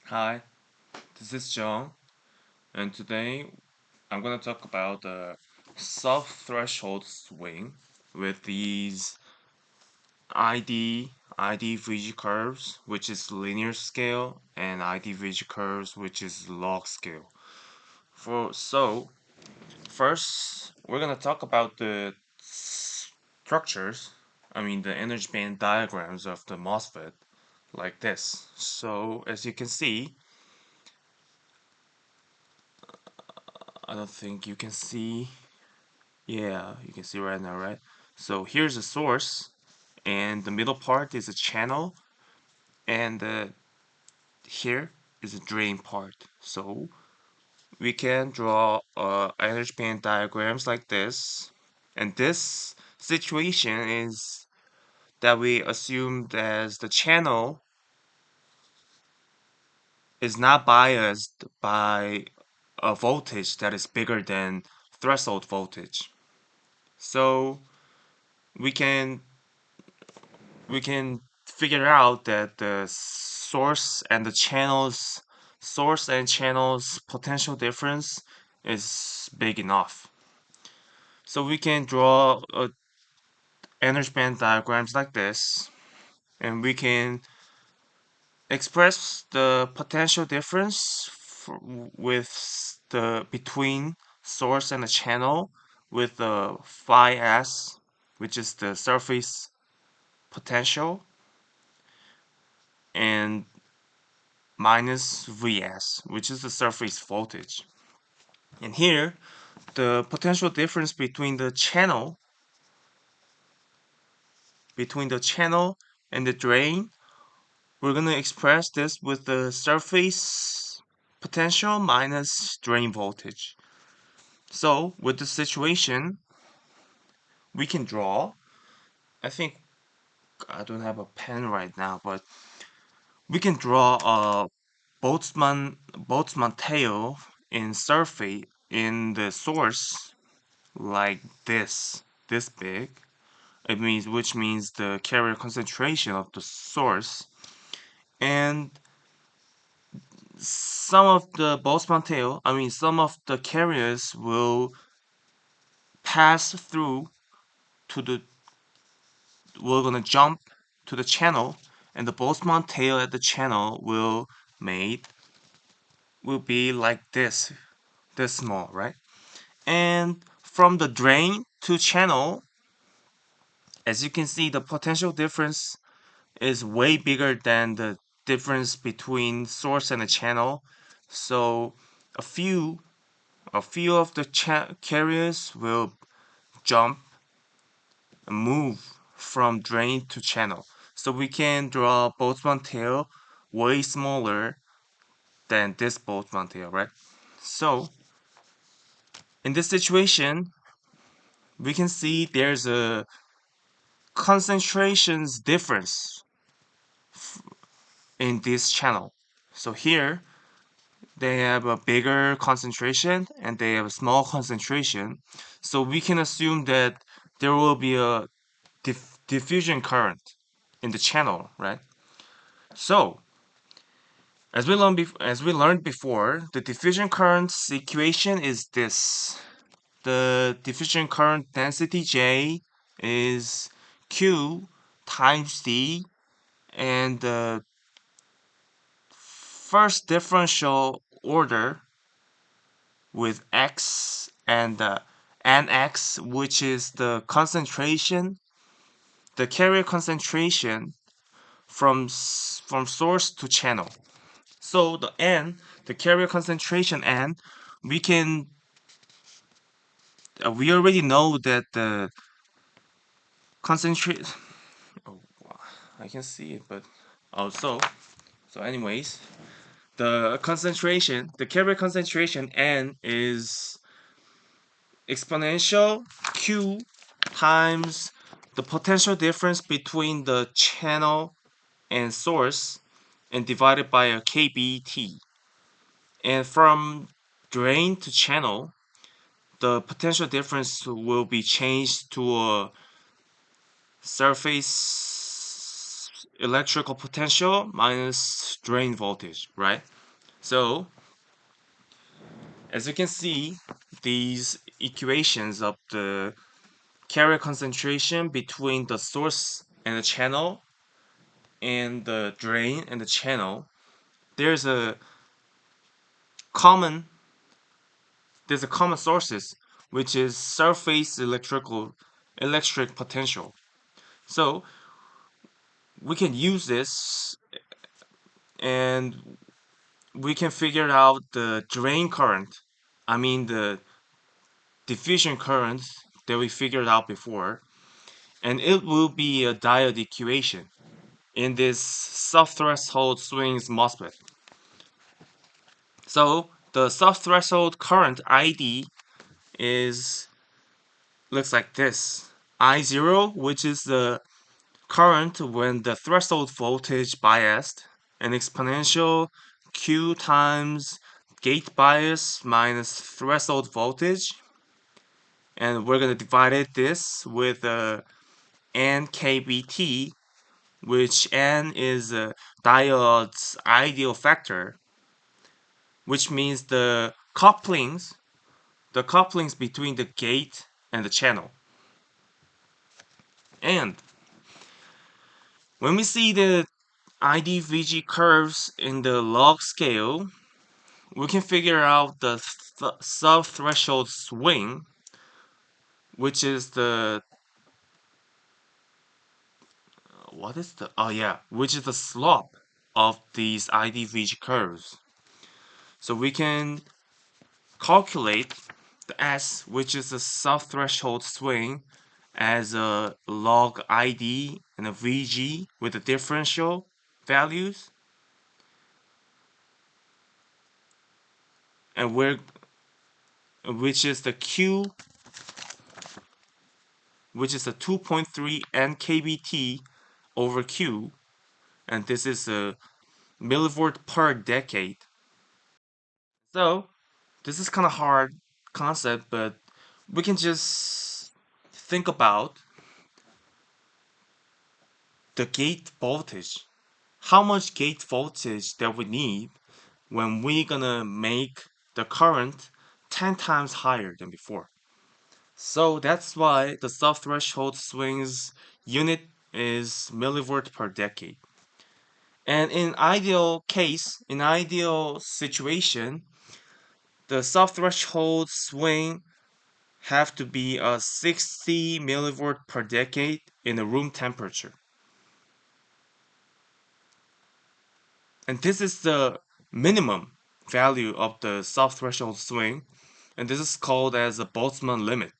Hi, this is John, and today I'm gonna talk about the self-threshold swing with these ID VG curves, which is linear scale, and ID-VG curves, which is log scale. First, we're gonna talk about the structures. I mean, the energy band diagrams of the MOSFET, like this. So, as you can see, I don't think you can see. Yeah, you can see right now, right? So here's a source, and the middle part is a channel, and here is a drain part. So we can draw energy band diagrams like this. And this situation is that we assumed as the channel is not biased by a voltage that is bigger than threshold voltage. So we can we can figure out that the source and channels potential difference is big enough. So we can draw energy band diagrams like this, and we can express the potential difference with the between source and the channel with the phi s, which is the surface potential, and minus Vs, which is the surface voltage. And here, the potential difference between the channel and the drain, we're going to express this with the surface potential minus drain voltage. So, with the situation, we can draw. I think I don't have a pen right now, but we can draw a Boltzmann tail in surface in the source like this big. Which means the carrier concentration of the source, and some of the carriers will pass through to the, we're gonna jump to the channel, and the Boltzmann tail at the channel will be like this small, right? And from the drain to channel, as you can see, the potential difference is way bigger than the difference between source and the channel. So a few of the carriers will jump and move from drain to channel. So we can draw Boltzmann tail way smaller than this Boltzmann tail, right? So in this situation, we can see there's a concentrations difference in this channel. So here they have a bigger concentration and they have a small concentration. So we can assume that there will be a diffusion current in the channel, right? So as we learned before, the diffusion current's equation is this. The diffusion current density J is Q times D, and the first differential order with X and NX, which is the concentration, the carrier concentration from source to channel. So the N, the carrier concentration N, we can we already know that the concentrate. Oh, I can see it, but also anyways, the carrier concentration N is exponential Q times the potential difference between the channel and source and divided by a kBT. And from drain to channel, the potential difference will be changed to a surface electrical potential minus drain voltage, right? So as you can see, these equations of the carrier concentration between the source and the channel and the drain and the channel, there's a common sources, which is surface electric potential. So we can use this and we can figure out the drain current. I mean the diffusion current that we figured out before, and it will be a diode equation in this sub-threshold swings MOSFET. So the sub-threshold current ID is looks like this. I0, which is the current when the threshold voltage biased, an exponential Q times gate bias minus threshold voltage, and we're gonna divide this with N kBT, which N is a diode's ideal factor, which means the couplings between the gate and the channel. And when we see the IDVG curves in the log scale, we can figure out the sub-threshold swing, which is the which is the slope of these IDVG curves. So we can calculate the S, which is the sub-threshold swing, as a log ID and a VG with the differential values, and which is the Q, which is a 2.3 nkBT over Q, and this is a millivolt per decade. So this is kind of hard concept, but we can just think about the gate voltage. How much gate voltage that we need when we're gonna make the current 10 times higher than before. So that's why the sub-threshold swings unit is millivolt per decade. And in ideal situation, the sub-threshold swing have to be a 60 millivolt per decade in a room temperature. And this is the minimum value of the sub-threshold swing, and this is called as a Boltzmann limit.